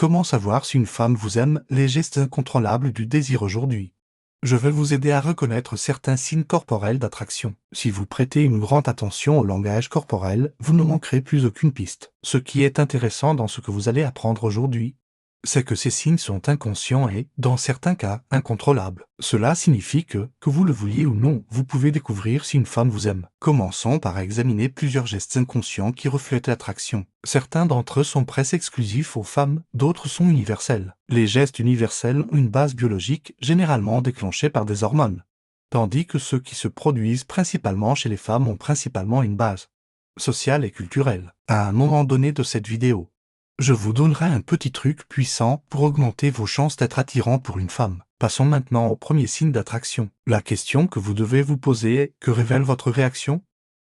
Comment savoir si une femme vous aime? Les gestes incontrôlables du désir aujourd'hui. Je vais vous aider à reconnaître certains signes corporels d'attraction. Si vous prêtez une grande attention au langage corporel, vous ne manquerez plus aucune piste. Ce qui est intéressant dans ce que vous allez apprendre aujourd'hui, c'est que ces signes sont inconscients et, dans certains cas, incontrôlables. Cela signifie que vous le vouliez ou non, vous pouvez découvrir si une femme vous aime. Commençons par examiner plusieurs gestes inconscients qui reflètent l'attraction. Certains d'entre eux sont presque exclusifs aux femmes, d'autres sont universels. Les gestes universels ont une base biologique, généralement déclenchée par des hormones, tandis que ceux qui se produisent principalement chez les femmes ont principalement une base sociale et culturelle. À un moment donné de cette vidéo, je vous donnerai un petit truc puissant pour augmenter vos chances d'être attirant pour une femme. Passons maintenant au premier signe d'attraction. La question que vous devez vous poser est: que révèle votre réaction?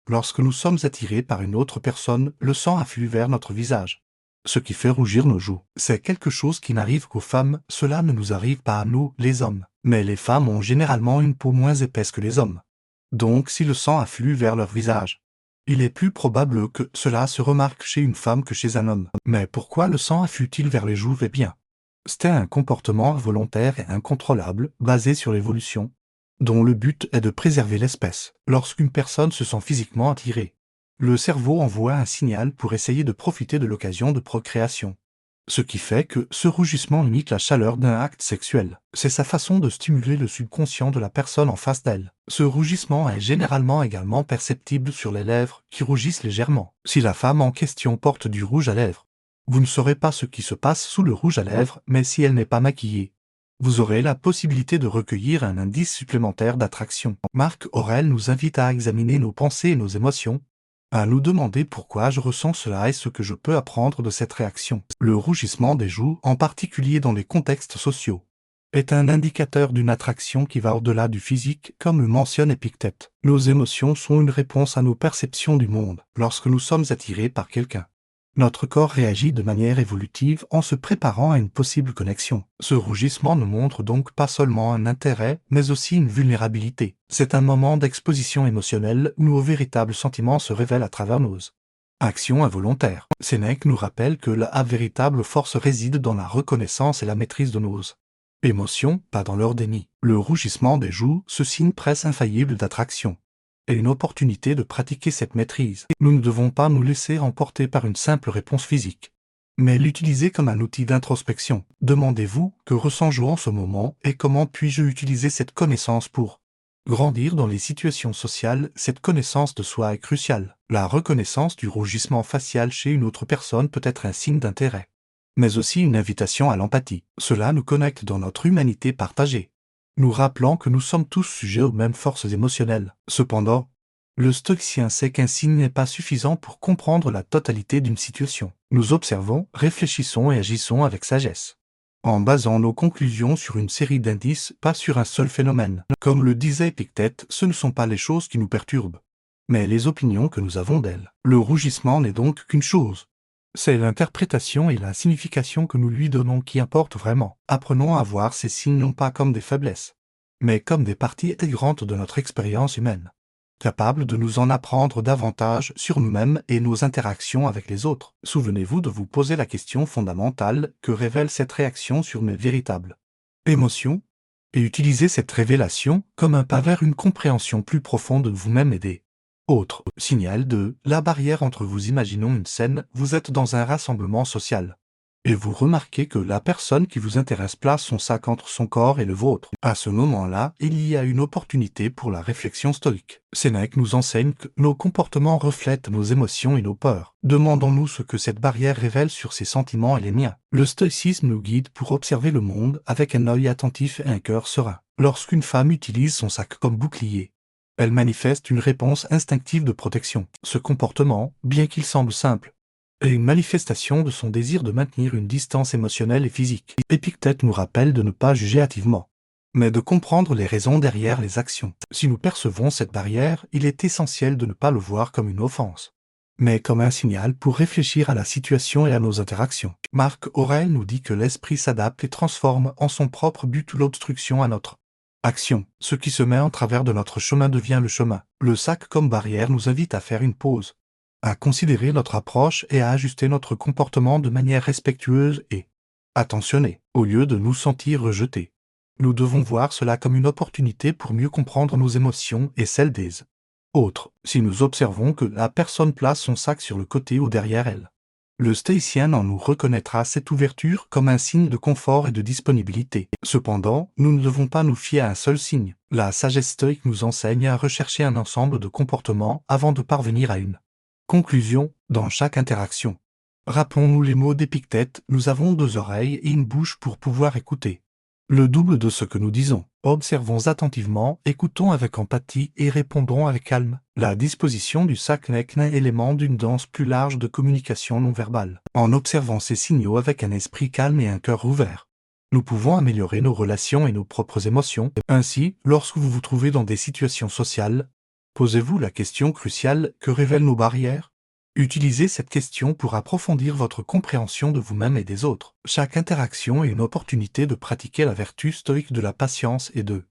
Lorsque nous sommes attirés par une autre personne, le sang afflue vers notre visage, ce qui fait rougir nos joues. C'est quelque chose qui n'arrive qu'aux femmes, cela ne nous arrive pas à nous, les hommes. Mais les femmes ont généralement une peau moins épaisse que les hommes. Donc si le sang afflue vers leur visage, il est plus probable que cela se remarque chez une femme que chez un homme. Mais pourquoi le sang afflue-t-il vers les joues? Eh bien, c'est un comportement volontaire et incontrôlable, basé sur l'évolution, dont le but est de préserver l'espèce. Lorsqu'une personne se sent physiquement attirée, le cerveau envoie un signal pour essayer de profiter de l'occasion de procréation. Ce qui fait que ce rougissement imite la chaleur d'un acte sexuel. C'est sa façon de stimuler le subconscient de la personne en face d'elle. Ce rougissement est généralement également perceptible sur les lèvres, qui rougissent légèrement. Si la femme en question porte du rouge à lèvres, vous ne saurez pas ce qui se passe sous le rouge à lèvres, mais si elle n'est pas maquillée, vous aurez la possibilité de recueillir un indice supplémentaire d'attraction. Marc Aurèle nous invite à examiner nos pensées et nos émotions, à nous demander pourquoi je ressens cela et ce que je peux apprendre de cette réaction. Le rougissement des joues, en particulier dans les contextes sociaux, est un indicateur d'une attraction qui va au-delà du physique, comme le mentionne Épictète. Nos émotions sont une réponse à nos perceptions du monde. Lorsque nous sommes attirés par quelqu'un, notre corps réagit de manière évolutive en se préparant à une possible connexion. Ce rougissement ne montre donc pas seulement un intérêt, mais aussi une vulnérabilité. C'est un moment d'exposition émotionnelle où nos véritables sentiments se révèlent à travers nos actions involontaires. Sénèque nous rappelle que la véritable force réside dans la reconnaissance et la maîtrise de nos émotions, pas dans leur déni. Le rougissement des joues, ce signe presque infaillible d'attraction, est une opportunité de pratiquer cette maîtrise. Nous ne devons pas nous laisser emporter par une simple réponse physique, mais l'utiliser comme un outil d'introspection. Demandez-vous: que ressens-je en ce moment et comment puis-je utiliser cette connaissance pour grandir dans les situations sociales? Cette connaissance de soi est cruciale. La reconnaissance du rougissement facial chez une autre personne peut être un signe d'intérêt, mais aussi une invitation à l'empathie. Cela nous connecte dans notre humanité partagée, nous rappelant que nous sommes tous sujets aux mêmes forces émotionnelles. Cependant, le stoïcien sait qu'un signe n'est pas suffisant pour comprendre la totalité d'une situation. Nous observons, réfléchissons et agissons avec sagesse, en basant nos conclusions sur une série d'indices, pas sur un seul phénomène. Comme le disait Épictète, ce ne sont pas les choses qui nous perturbent, mais les opinions que nous avons d'elles. Le rougissement n'est donc qu'une chose. C'est l'interprétation et la signification que nous lui donnons qui importent vraiment. Apprenons à voir ces signes non pas comme des faiblesses, mais comme des parties intégrantes de notre expérience humaine, capables de nous en apprendre davantage sur nous-mêmes et nos interactions avec les autres. Souvenez-vous de vous poser la question fondamentale: que révèle cette réaction sur mes véritables émotions? Et utilisez cette révélation comme un pas vers une compréhension plus profonde de vous-même et des autre signal de la barrière entre vous. Imaginons une scène, vous êtes dans un rassemblement social, et vous remarquez que la personne qui vous intéresse place son sac entre son corps et le vôtre. À ce moment-là, il y a une opportunité pour la réflexion stoïque. Sénèque nous enseigne que nos comportements reflètent nos émotions et nos peurs. Demandons-nous ce que cette barrière révèle sur ses sentiments et les miens. Le stoïcisme nous guide pour observer le monde avec un œil attentif et un cœur serein. Lorsqu'une femme utilise son sac comme bouclier, elle manifeste une réponse instinctive de protection. Ce comportement, bien qu'il semble simple, est une manifestation de son désir de maintenir une distance émotionnelle et physique. Épictète nous rappelle de ne pas juger hâtivement, mais de comprendre les raisons derrière les actions. Si nous percevons cette barrière, il est essentiel de ne pas le voir comme une offense, mais comme un signal pour réfléchir à la situation et à nos interactions. Marc Aurèle nous dit que l'esprit s'adapte et transforme en son propre but l'obstruction à notre action. Ce qui se met en travers de notre chemin devient le chemin. Le sac comme barrière nous invite à faire une pause, à considérer notre approche et à ajuster notre comportement de manière respectueuse et Attentionnez, au lieu de nous sentir rejetés. Nous devons voir cela comme une opportunité pour mieux comprendre nos émotions et celles des autres, si nous observons que la personne place son sac sur le côté ou derrière elle. Le stoïcien en nous reconnaîtra cette ouverture comme un signe de confort et de disponibilité. Cependant, nous ne devons pas nous fier à un seul signe. La sagesse stoïque nous enseigne à rechercher un ensemble de comportements avant de parvenir à une conclusion dans chaque interaction. Rappelons-nous les mots d'Épictète, nous avons 2 oreilles et une bouche pour pouvoir écouter. Le double de ce que nous disons. Observons attentivement, écoutons avec empathie et répondons avec calme. La disposition du sac n'est qu'un élément d'une danse plus large de communication non verbale. En observant ces signaux avec un esprit calme et un cœur ouvert, nous pouvons améliorer nos relations et nos propres émotions. Ainsi, lorsque vous vous trouvez dans des situations sociales, posez-vous la question cruciale: que révèlent nos barrières? Utilisez cette question pour approfondir votre compréhension de vous-même et des autres. Chaque interaction est une opportunité de pratiquer la vertu stoïque de la patience et de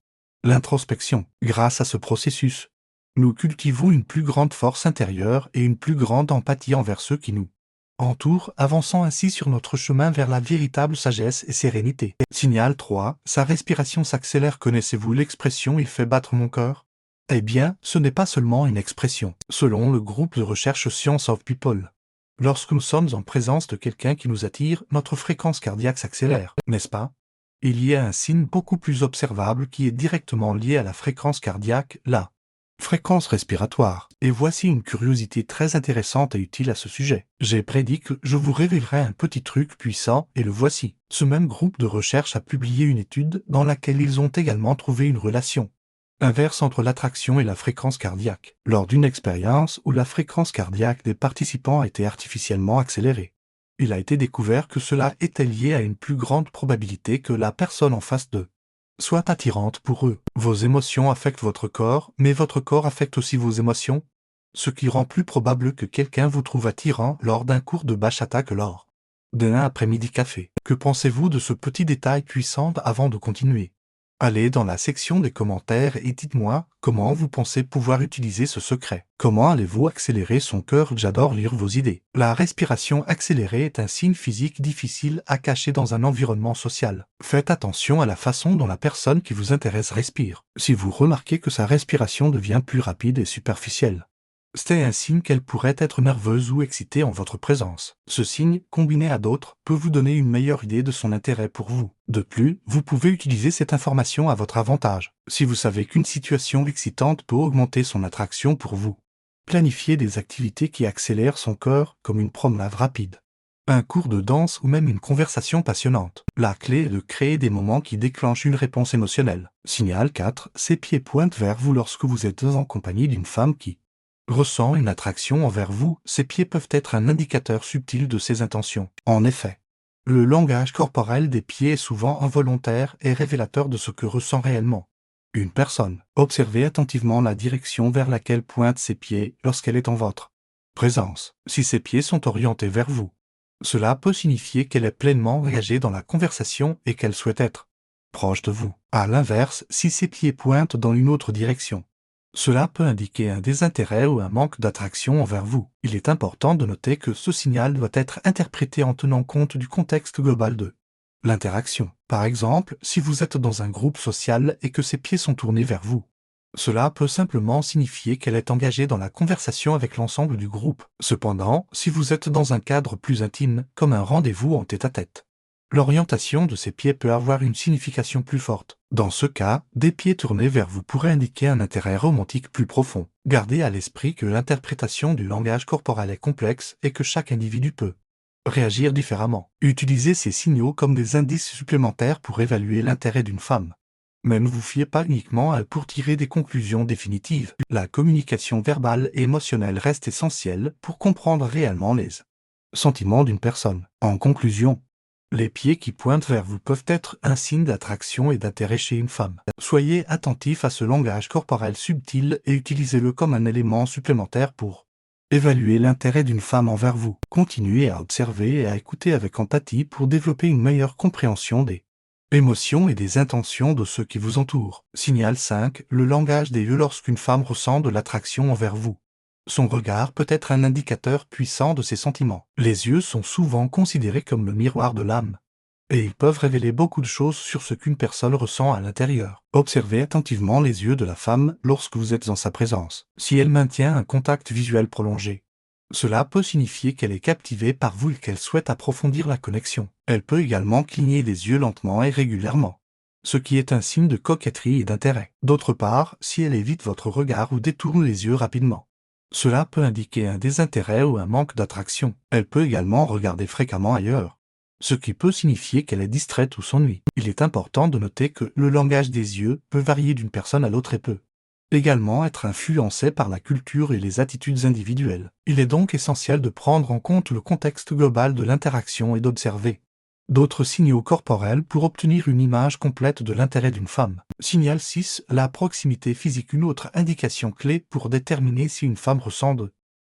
l'introspection. Grâce à ce processus, nous cultivons une plus grande force intérieure et une plus grande empathie envers ceux qui nous entourent, avançant ainsi sur notre chemin vers la véritable sagesse et sérénité. Signal 3. Sa respiration s'accélère. Connaissez-vous l'expression « il fait battre mon cœur » ? Eh bien, ce n'est pas seulement une expression. Selon le groupe de recherche Science of People, lorsque nous sommes en présence de quelqu'un qui nous attire, notre fréquence cardiaque s'accélère, n'est-ce pas? Il y a un signe beaucoup plus observable qui est directement lié à la fréquence cardiaque, la fréquence respiratoire. Et voici une curiosité très intéressante et utile à ce sujet. J'ai prédit que je vous révélerai un petit truc puissant, et le voici. Ce même groupe de recherche a publié une étude dans laquelle ils ont également trouvé une relation inverse entre l'attraction et la fréquence cardiaque, lors d'une expérience où la fréquence cardiaque des participants a été artificiellement accélérée. Il a été découvert que cela était lié à une plus grande probabilité que la personne en face d'eux soit attirante pour eux. Vos émotions affectent votre corps, mais votre corps affecte aussi vos émotions, ce qui rend plus probable que quelqu'un vous trouve attirant lors d'un cours de bachata que lors d'un après-midi café. Que pensez-vous de ce petit détail puissant avant de continuer? Allez dans la section des commentaires et dites-moi comment vous pensez pouvoir utiliser ce secret. Comment allez-vous accélérer son cœur? J'adore lire vos idées. La respiration accélérée est un signe physique difficile à cacher dans un environnement social. Faites attention à la façon dont la personne qui vous intéresse respire. Si vous remarquez que sa respiration devient plus rapide et superficielle, c'est un signe qu'elle pourrait être nerveuse ou excitée en votre présence. Ce signe, combiné à d'autres, peut vous donner une meilleure idée de son intérêt pour vous. De plus, vous pouvez utiliser cette information à votre avantage. Si vous savez qu'une situation excitante peut augmenter son attraction pour vous, planifiez des activités qui accélèrent son cœur, comme une promenade rapide, un cours de danse ou même une conversation passionnante. La clé est de créer des moments qui déclenchent une réponse émotionnelle. Signal 4. Ses pieds pointent vers vous lorsque vous êtes en compagnie d'une femme qui ressent une attraction envers vous. Ses pieds peuvent être un indicateur subtil de ses intentions. En effet, le langage corporel des pieds est souvent involontaire et révélateur de ce que ressent réellement une personne. Observez attentivement la direction vers laquelle pointent ses pieds lorsqu'elle est en votre présence. Si ses pieds sont orientés vers vous, cela peut signifier qu'elle est pleinement engagée dans la conversation et qu'elle souhaite être proche de vous. À l'inverse, si ses pieds pointent dans une autre direction, cela peut indiquer un désintérêt ou un manque d'attraction envers vous. Il est important de noter que ce signal doit être interprété en tenant compte du contexte global de l'interaction. Par exemple, si vous êtes dans un groupe social et que ses pieds sont tournés vers vous, cela peut simplement signifier qu'elle est engagée dans la conversation avec l'ensemble du groupe. Cependant, si vous êtes dans un cadre plus intime, comme un rendez-vous en tête-à-tête, l'orientation de ses pieds peut avoir une signification plus forte. Dans ce cas, des pieds tournés vers vous pourraient indiquer un intérêt romantique plus profond. Gardez à l'esprit que l'interprétation du langage corporel est complexe et que chaque individu peut réagir différemment. Utilisez ces signaux comme des indices supplémentaires pour évaluer l'intérêt d'une femme. Mais ne vous fiez pas uniquement à eux pour tirer des conclusions définitives. La communication verbale et émotionnelle reste essentielle pour comprendre réellement les sentiments d'une personne. En conclusion, les pieds qui pointent vers vous peuvent être un signe d'attraction et d'intérêt chez une femme. Soyez attentif à ce langage corporel subtil et utilisez-le comme un élément supplémentaire pour évaluer l'intérêt d'une femme envers vous. Continuez à observer et à écouter avec empathie pour développer une meilleure compréhension des émotions et des intentions de ceux qui vous entourent. Signal 5. Le langage des yeux. Lorsqu'une femme ressent de l'attraction envers vous, son regard peut être un indicateur puissant de ses sentiments. Les yeux sont souvent considérés comme le miroir de l'âme, et ils peuvent révéler beaucoup de choses sur ce qu'une personne ressent à l'intérieur. Observez attentivement les yeux de la femme lorsque vous êtes en sa présence. Si elle maintient un contact visuel prolongé, cela peut signifier qu'elle est captivée par vous et qu'elle souhaite approfondir la connexion. Elle peut également cligner des yeux lentement et régulièrement, ce qui est un signe de coquetterie et d'intérêt. D'autre part, si elle évite votre regard ou détourne les yeux rapidement, cela peut indiquer un désintérêt ou un manque d'attraction. Elle peut également regarder fréquemment ailleurs, ce qui peut signifier qu'elle est distraite ou s'ennuie. Il est important de noter que le langage des yeux peut varier d'une personne à l'autre et peut également être influencé par la culture et les attitudes individuelles. Il est donc essentiel de prendre en compte le contexte global de l'interaction et d'observer d'autres signaux corporels pour obtenir une image complète de l'intérêt d'une femme. Signal 6. La proximité physique. Une autre indication clé pour déterminer si une femme ressent de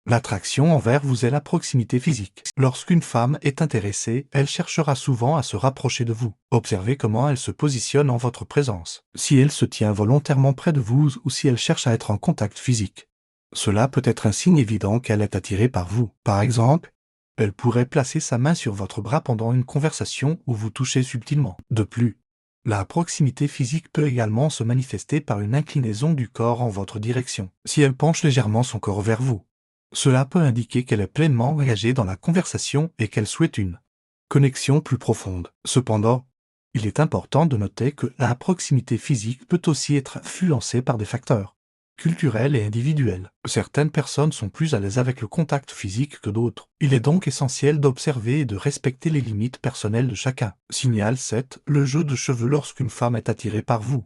l'attraction envers vous est la proximité physique. Lorsqu'une femme est intéressée, elle cherchera souvent à se rapprocher de vous. Observez comment elle se positionne en votre présence. Si elle se tient volontairement près de vous ou si elle cherche à être en contact physique, cela peut être un signe évident qu'elle est attirée par vous. Par exemple, elle pourrait placer sa main sur votre bras pendant une conversation ou vous toucher subtilement. De plus, la proximité physique peut également se manifester par une inclinaison du corps en votre direction. Si elle penche légèrement son corps vers vous, cela peut indiquer qu'elle est pleinement engagée dans la conversation et qu'elle souhaite une connexion plus profonde. Cependant, il est important de noter que la proximité physique peut aussi être influencée par des facteurs culturels et individuels. Certaines personnes sont plus à l'aise avec le contact physique que d'autres. Il est donc essentiel d'observer et de respecter les limites personnelles de chacun. Signal 7. Le jeu de cheveux. Lorsqu'une femme est attirée par vous,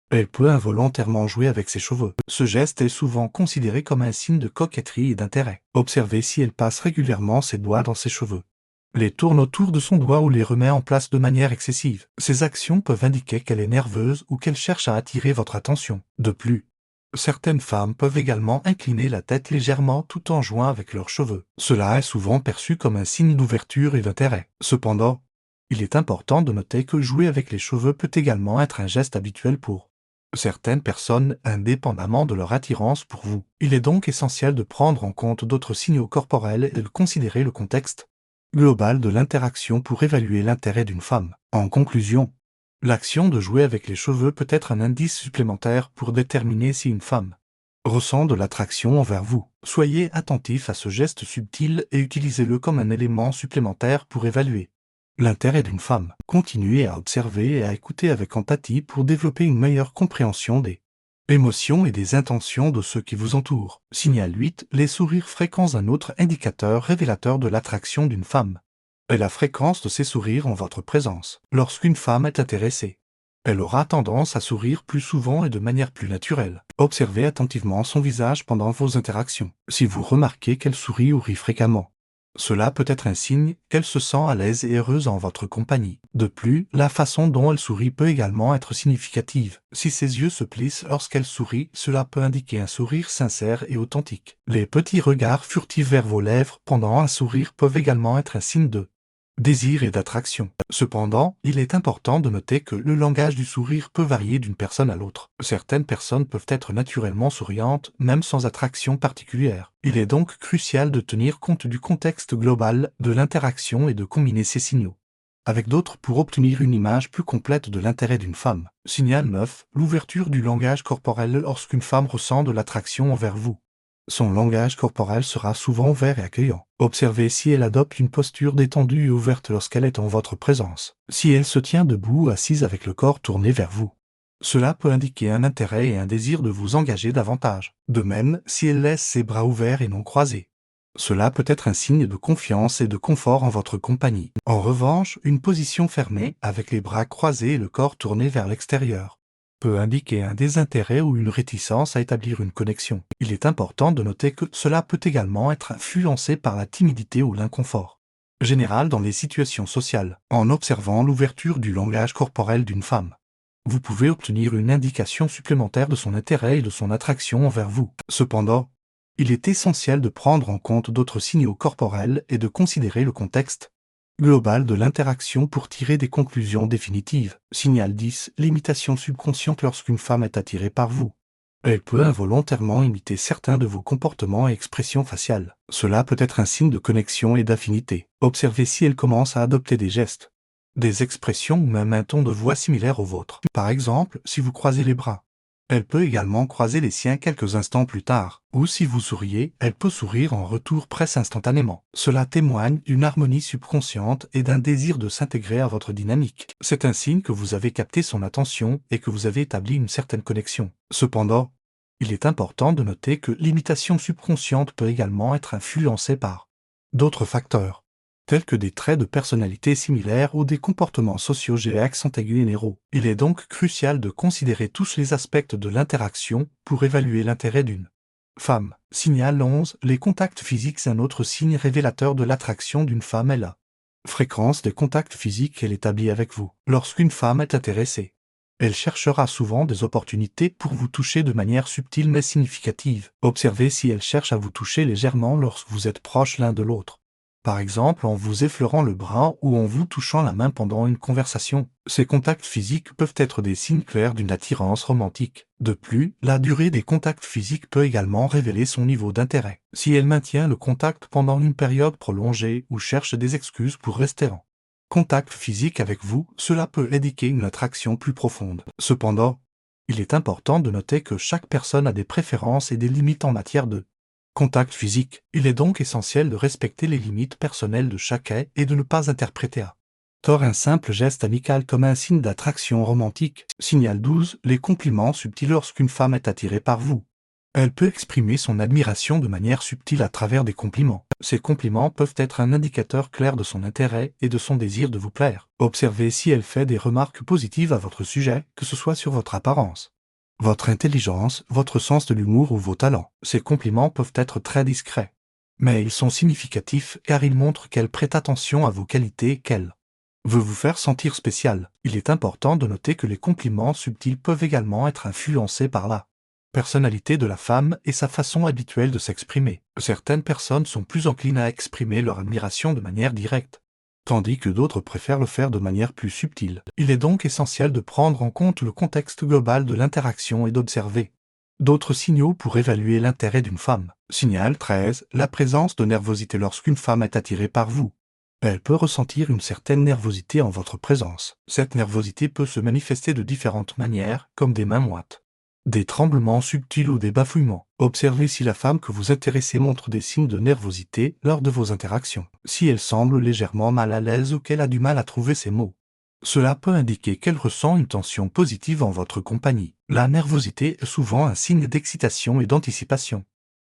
elle peut involontairement jouer avec ses cheveux. Ce geste est souvent considéré comme un signe de coquetterie et d'intérêt. Observez si elle passe régulièrement ses doigts dans ses cheveux, les tourne autour de son doigt ou les remet en place de manière excessive. Ces actions peuvent indiquer qu'elle est nerveuse ou qu'elle cherche à attirer votre attention. De plus, certaines femmes peuvent également incliner la tête légèrement tout en jouant avec leurs cheveux. Cela est souvent perçu comme un signe d'ouverture et d'intérêt. Cependant, il est important de noter que jouer avec les cheveux peut également être un geste habituel pour certaines personnes, indépendamment de leur attirance pour vous. Il est donc essentiel de prendre en compte d'autres signaux corporels et de considérer le contexte global de l'interaction pour évaluer l'intérêt d'une femme. En conclusion, l'action de jouer avec les cheveux peut être un indice supplémentaire pour déterminer si une femme ressent de l'attraction envers vous. Soyez attentif à ce geste subtil et utilisez-le comme un élément supplémentaire pour évaluer l'intérêt d'une femme. Continuez à observer et à écouter avec empathie pour développer une meilleure compréhension des émotions et des intentions de ceux qui vous entourent. Signal 8. Les sourires fréquents. Un autre indicateur révélateur de l'attraction d'une femme est la fréquence de ses sourires en votre présence. Lorsqu'une femme est intéressée, elle aura tendance à sourire plus souvent et de manière plus naturelle. Observez attentivement son visage pendant vos interactions. Si vous remarquez qu'elle sourit ou rit fréquemment, cela peut être un signe qu'elle se sent à l'aise et heureuse en votre compagnie. De plus, la façon dont elle sourit peut également être significative. Si ses yeux se plissent lorsqu'elle sourit, cela peut indiquer un sourire sincère et authentique. Les petits regards furtifs vers vos lèvres pendant un sourire peuvent également être un signe de désir et d'attraction. Cependant, il est important de noter que le langage du sourire peut varier d'une personne à l'autre. Certaines personnes peuvent être naturellement souriantes, même sans attraction particulière. Il est donc crucial de tenir compte du contexte global de l'interaction et de combiner ces signaux avec d'autres pour obtenir une image plus complète de l'intérêt d'une femme. Signal 9. L'ouverture du langage corporel. Lorsqu'une femme ressent de l'attraction envers vous, son langage corporel sera souvent ouvert et accueillant. Observez si elle adopte une posture détendue et ouverte lorsqu'elle est en votre présence. Si elle se tient debout ou assise avec le corps tourné vers vous, cela peut indiquer un intérêt et un désir de vous engager davantage. De même, si elle laisse ses bras ouverts et non croisés, cela peut être un signe de confiance et de confort en votre compagnie. En revanche, une position fermée, avec les bras croisés et le corps tourné vers l'extérieur, peut indiquer un désintérêt ou une réticence à établir une connexion. Il est important de noter que cela peut également être influencé par la timidité ou l'inconfort général dans les situations sociales. En observant l'ouverture du langage corporel d'une femme, vous pouvez obtenir une indication supplémentaire de son intérêt et de son attraction envers vous. Cependant, il est essentiel de prendre en compte d'autres signaux corporels et de considérer le contexte global de l'interaction pour tirer des conclusions définitives. Signal 10. L'imitation subconsciente. Lorsqu'une femme est attirée par vous, elle peut involontairement imiter certains de vos comportements et expressions faciales. Cela peut être un signe de connexion et d'affinité. Observez si elle commence à adopter des gestes des expressions ou même un ton de voix similaire au vôtre. Par exemple, si vous croisez les bras. Elle peut également croiser les siens quelques instants plus tard, ou si vous souriez, elle peut sourire en retour presque instantanément. Cela témoigne d'une harmonie subconsciente et d'un désir de s'intégrer à votre dynamique. C'est un signe que vous avez capté son attention et que vous avez établi une certaine connexion. Cependant, il est important de noter que l'imitation subconsciente peut également être influencée par d'autres facteurs, tels que des traits de personnalité similaires ou des comportements sociaux généraux. Il est donc crucial de considérer tous les aspects de l'interaction pour évaluer l'intérêt d'une femme. Signal 11. Les contacts physiques. Un autre signe révélateur de l'attraction d'une femme est la fréquence des contacts physiques qu'elle établit avec vous. Lorsqu'une femme est intéressée, elle cherchera souvent des opportunités pour vous toucher de manière subtile mais significative. Observez si elle cherche à vous toucher légèrement lorsque vous êtes proches l'un de l'autre. Par exemple en vous effleurant le bras ou en vous touchant la main pendant une conversation. Ces contacts physiques peuvent être des signes clairs d'une attirance romantique. De plus, la durée des contacts physiques peut également révéler son niveau d'intérêt. Si elle maintient le contact pendant une période prolongée ou cherche des excuses pour rester en contact physique avec vous, cela peut indiquer une attraction plus profonde. Cependant, il est important de noter que chaque personne a des préférences et des limites en matière de contact physique. Il est donc essentiel de respecter les limites personnelles de chacun et de ne pas interpréter à tort un simple geste amical comme un signe d'attraction romantique. Signal 12. Les compliments subtils. Lorsqu'une femme est attirée par vous, elle peut exprimer son admiration de manière subtile à travers des compliments. Ces compliments peuvent être un indicateur clair de son intérêt et de son désir de vous plaire. Observez si elle fait des remarques positives à votre sujet, que ce soit sur votre apparence, votre intelligence, votre sens de l'humour ou vos talents. Ces compliments peuvent être très discrets, mais ils sont significatifs car ils montrent qu'elle prête attention à vos qualités et qu'elle veut vous faire sentir spécial. Il est important de noter que les compliments subtils peuvent également être influencés par la personnalité de la femme et sa façon habituelle de s'exprimer. Certaines personnes sont plus enclines à exprimer leur admiration de manière directe, tandis que d'autres préfèrent le faire de manière plus subtile. Il est donc essentiel de prendre en compte le contexte global de l'interaction et d'observer d'autres signaux pour évaluer l'intérêt d'une femme. Signal 13. La présence de nervosité. Lorsqu'une femme est attirée par vous, elle peut ressentir une certaine nervosité en votre présence. Cette nervosité peut se manifester de différentes manières, comme des mains moites, des tremblements subtils ou des bafouillements. Observez si la femme que vous intéressez montre des signes de nervosité lors de vos interactions. Si elle semble légèrement mal à l'aise ou qu'elle a du mal à trouver ses mots, cela peut indiquer qu'elle ressent une tension positive en votre compagnie. La nervosité est souvent un signe d'excitation et d'anticipation,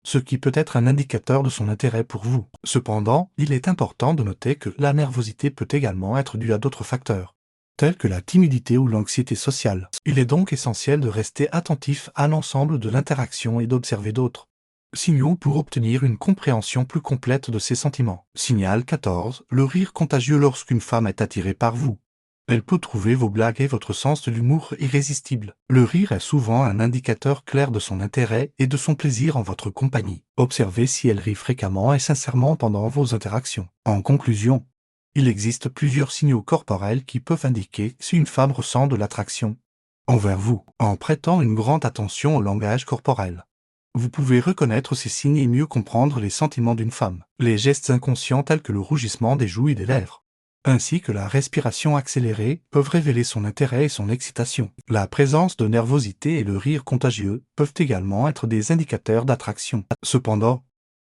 ce qui peut être un indicateur de son intérêt pour vous. Cependant, il est important de noter que la nervosité peut également être due à d'autres facteurs, tels que la timidité ou l'anxiété sociale. Il est donc essentiel de rester attentif à l'ensemble de l'interaction et d'observer d'autres signaux pour obtenir une compréhension plus complète de ses sentiments. Signal 14. Le rire contagieux. Lorsqu'une femme est attirée par vous, elle peut trouver vos blagues et votre sens de l'humour irrésistible. Le rire est souvent un indicateur clair de son intérêt et de son plaisir en votre compagnie. Observez si elle rit fréquemment et sincèrement pendant vos interactions. En conclusion, il existe plusieurs signaux corporels qui peuvent indiquer si une femme ressent de l'attraction envers vous. En prêtant une grande attention au langage corporel, vous pouvez reconnaître ces signes et mieux comprendre les sentiments d'une femme. Les gestes inconscients tels que le rougissement des joues et des lèvres, ainsi que la respiration accélérée, peuvent révéler son intérêt et son excitation. La présence de nervosité et le rire contagieux peuvent également être des indicateurs d'attraction. Cependant,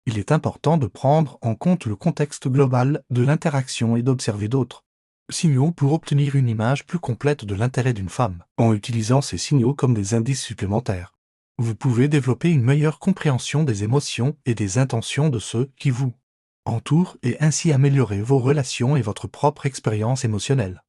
il est important de prendre en compte le contexte global de l'interaction et d'observer d'autres signaux pour obtenir une image plus complète de l'intérêt d'une femme. En utilisant ces signaux comme des indices supplémentaires, vous pouvez développer une meilleure compréhension des émotions et des intentions de ceux qui vous entourent et ainsi améliorer vos relations et votre propre expérience émotionnelle.